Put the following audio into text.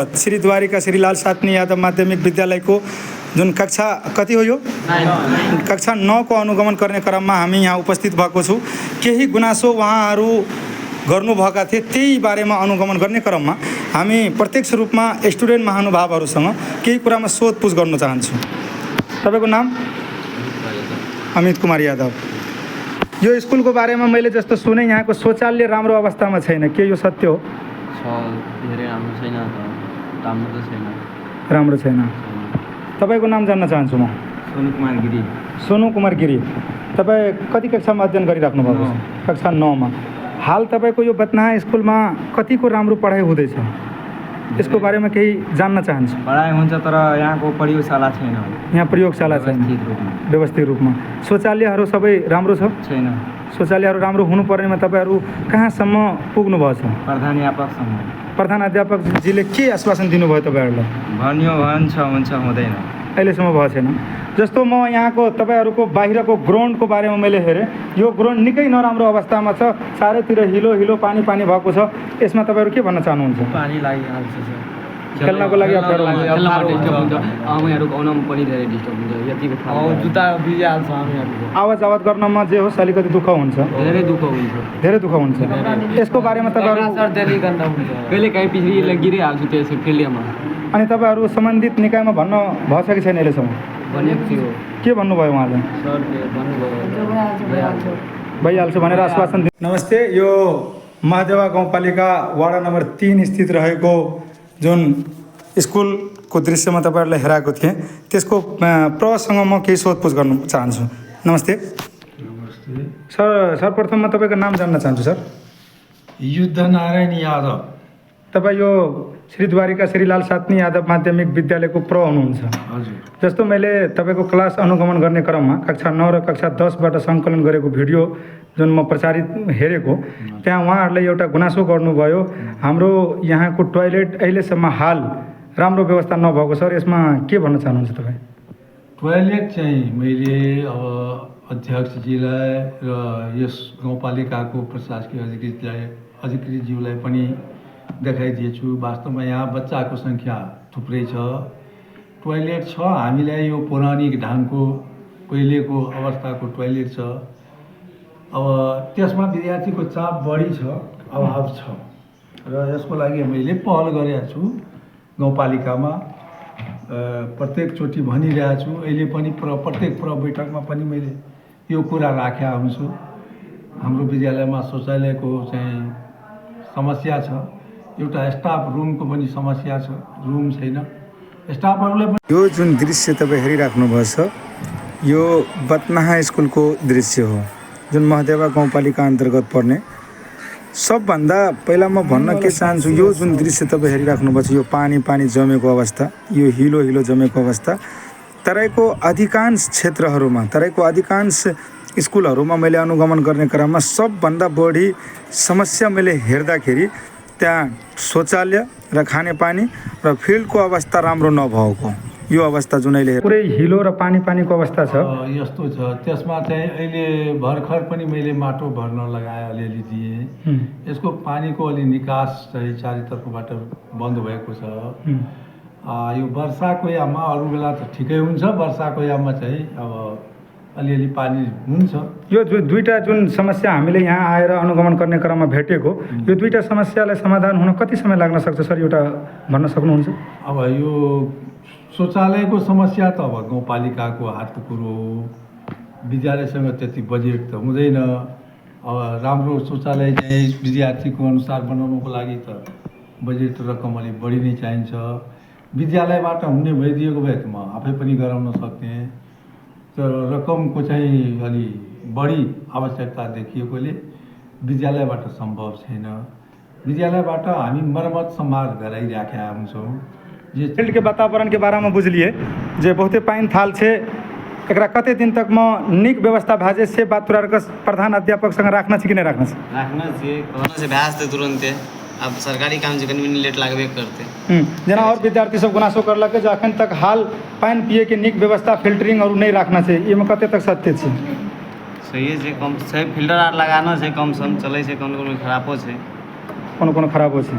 श्री द्वारिका श्रीलाल सातनी यादव माध्यमिक विद्यालयको जुन कक्षा कति हो यो कक्षा 9 को अनुगमन गर्ने क्रममा हामी यहाँ उपस्थित भएको छु। केही गुनासो उहाँहरू गर्नुभएका थिए, त्यही बारेमा अनुगमन गर्ने क्रममा हामी प्रत्यक्ष रूपमा स्टुडेन्ट महानुभावहरूसँग केही कुरामा सोधपुछ गर्न चाहन्छु। तपाईको नाम? अमित कुमार यादव। यो स्कुलको बारेमा मैले जस्तो सुने यहाँको शौचालय राम्रो अवस्थामा छैन, के यो सत्य हो? धेरै राम्रो छैन, राम्रो छैन। तपाईको नाम जान्न चाहन्छु म। सोनु कुमार गिरी। सोनु कुमार गिरी। तपाईँ कति कक्षामा अध्ययन गरिराख्नु भएको छ? कक्षा 9 मा। हाल तपाईँको यो बत्नाहा स्कुलमा कतिको राम्रो पढाइ हुँदैछ, यसको बारेमा केही जान्न चाहन्छु। पढाइ हुन्छ तर यहाँको प्रयोगशाला छैन। यहाँ प्रयोगशाला छैन व्यवस्थित रूपमा। शौचालयहरू सबै राम्रो छ? छैन। शौचालयहरू राम्रो हुनुपर्नेमा तपाईँहरू कहाँसम्म पुग्नुभएको छ? प्रधानाध्यापकसम्म। प्रधानाध्यापकजीले के आश्वासन दिनुभयो तपाईँहरूलाई? भन्यो हुन्छ हुँदैन, अहिलेसम्म भएको छैन। जस्तो म यहाँको तपाईँहरूको बाहिरको ग्राउन्डको बारेमा मैले हेरेँ, यो ग्राउन्ड निकै नराम्रो अवस्थामा छ, चारैतिर हिलो पानी भएको छ। यसमा तपाईँहरू के भन्न चाहनुहुन्छ? पानी लागिहाल्छ खेल्नको लागि अप्ठ्यारो हुन्छ, हामीहरूको आउनमा पनि धेरै डिस्टर्ब हुन्छ, यतिको जुत्ता भिजिहाल्छ हामीहरूको। आवाज गर्नमा जे होस् अलिकति दुःख हुन्छ, धेरै दुःख हुन्छ। यसको बारेमा तपाईँहरू कहिले काहीँ पछि गिरिहाल्छु त्यसो फिल्डमा। अनि तपाईँहरू सम्बन्धित निकायमा भन्न भएको छ कि छैन अहिलेसम्म? भनेको थियो। के भन्नुभयो उहाँले? सरले भन्नुभयो भइहाल्छ भनेर आश्वासन दिनु। नमस्ते। यो महादेवा गाउँपालिका वाडा नम्बर 3 स्थित रहेको जुन स्कुलको दृश्यमा तपाईँहरूलाई हेराएको थिएँ, त्यसको प्रसँग म केही सोधपुछ गर्न चाहन्छु। नमस्ते। सर्वप्रथममा तपाईँको नाम जान्न चाहन्छु। सर, युद्धनारायण यादव। तपाईँ यो श्री द्वारिका श्रीलाल सातनी यादव माध्यमिक विद्यालयको प्र हुनुहुन्छ। हजुर। जस्तो मैले तपाईँको क्लास अनुगमन गर्ने क्रममा कक्षा 9 र कक्षा 10बाट सङ्कलन गरेको भिडियो जुन म प्रचारित हेरेको, त्यहाँ उहाँहरूले एउटा गुनासो गर्नुभयो, हाम्रो यहाँको टोयलेट अहिलेसम्म हाल राम्रो व्यवस्था नभएको। सर, यसमा के भन्न चाहनुहुन्छ तपाईँ? टोयलेट चाहिँ मैले अब अध्यक्षजीलाई र यस गाउँपालिकाको प्रशासकीय अधिकृतज्यूलाई पनि देखाइदिएछु। वास्तवमा यहाँ बच्चाको सङ्ख्या थुप्रै छ, टोयलेट छ। हामीलाई यो पौराणिक ढाङको पहिलेको अवस्थाको टोयलेट छ। अब त्यसमा विद्यार्थीको चाप बढी छ, अभाव छ र यसको लागि मैले पहल गरेको छु। गाउँपालिकामा प्रत्येकचोटि भनिरहेको छु, अहिले पनि प्रत्येक बैठकमा पनि मैले यो कुरा राखेको हुन्छु। हाम्रो विद्यालयमा शौचालयको चाहिँ समस्या छ, एउटा स्टाफ रुमको पनि समस्या छ, रुम छैन, स्टाफहरूले पनि। यो जुन दृश्य तपाईँ हेरिराख्नु भएछ, यो बत्नाहा स्कुलको दृश्य हो, जुन महादेवा गाउँपालिका अन्तर्गत पर्ने। सबभन्दा पहिला म भन्न के चाहन्छु, यो जुन दृश्य तपाईँ हेरिराख्नु भएको छ, यो पानी जमेको अवस्था, यो हिलो जमेको अवस्था, तराईको अधिकांश क्षेत्रहरूमा, तराईको अधिकांश स्कुलहरूमा मैले अनुगमन गर्ने क्रममा सबभन्दा बढी समस्या मैले हेर्दाखेरि त्यहाँ शौचालय र खानेपानी र फिल्डको अवस्था राम्रो नभएको, यो अवस्था जुन अहिले पुरै हिलो र पानीको अवस्था छ। यस्तो छ, त्यसमा चाहिँ अहिले भर्खर पनि मैले माटो भर्न लगाएँ, अलिअलि दिएँ। यसको पानीको अलि निकास चाहिँ चारैतर्फबाट बन्द भएको छ। यो वर्षाको याममा, अरू बेला त ठिकै हुन्छ, वर्षाको याममा चाहिँ अब अलिअलि पानी हुन्छ। यो दुईवटा जुन समस्या हामीले यहाँ आएर अनुगमन गर्ने क्रममा भेटेको, यो दुईवटा समस्यालाई समाधान हुन कति समय लाग्न सक्छ सर, एउटा भन्न सक्नुहुन्छ? अब यो शौचालयको समस्या त अब गाउँपालिकाको हातको कुरो हो, विद्यालयसँग त्यति बजेट त हुँदैन। अब राम्रो शौचालय चाहिँ विद्यार्थीको अनुसार बनाउनुको लागि त बजेट रकम अलिक बढी नै चाहिन्छ। विद्यालयबाट हुने भइदिएको भए त म आफै पनि गराउन सक्थेँ, तर रकमको चाहिँ अलि बढी आवश्यकता देखिएकोले विद्यालयबाट सम्भव छैन। विद्यालयबाट हामी मर्मत सम्हार गराइराखेका हुन्छौँ। जे फील्ड के वातावरण के बारे में बुझलिए जे बहुते पानी थाल छे, एकरा कते दिन तक में निक व्यवस्था भाजे से बात तुरार प्रधान अध्यापक संग राखना छै कि नहीं राखना छै? राखना चाहिए, कहना से भैंस ते तुरंते। अब सरकारी काम जे कनी लेट लागबे करते। जेना और विद्यार्थी सब गुनासो करलक जे अखन तक हाल पानी पिए के निक व्यवस्था फिल्टरिंग और नहीं राखना छै, ये में कते तक सत्य छै? सही है, कम से फिल्टर आर लगाना छै, कम सम चले छै, कोनो खराबो छै, कोनो खराबो छै।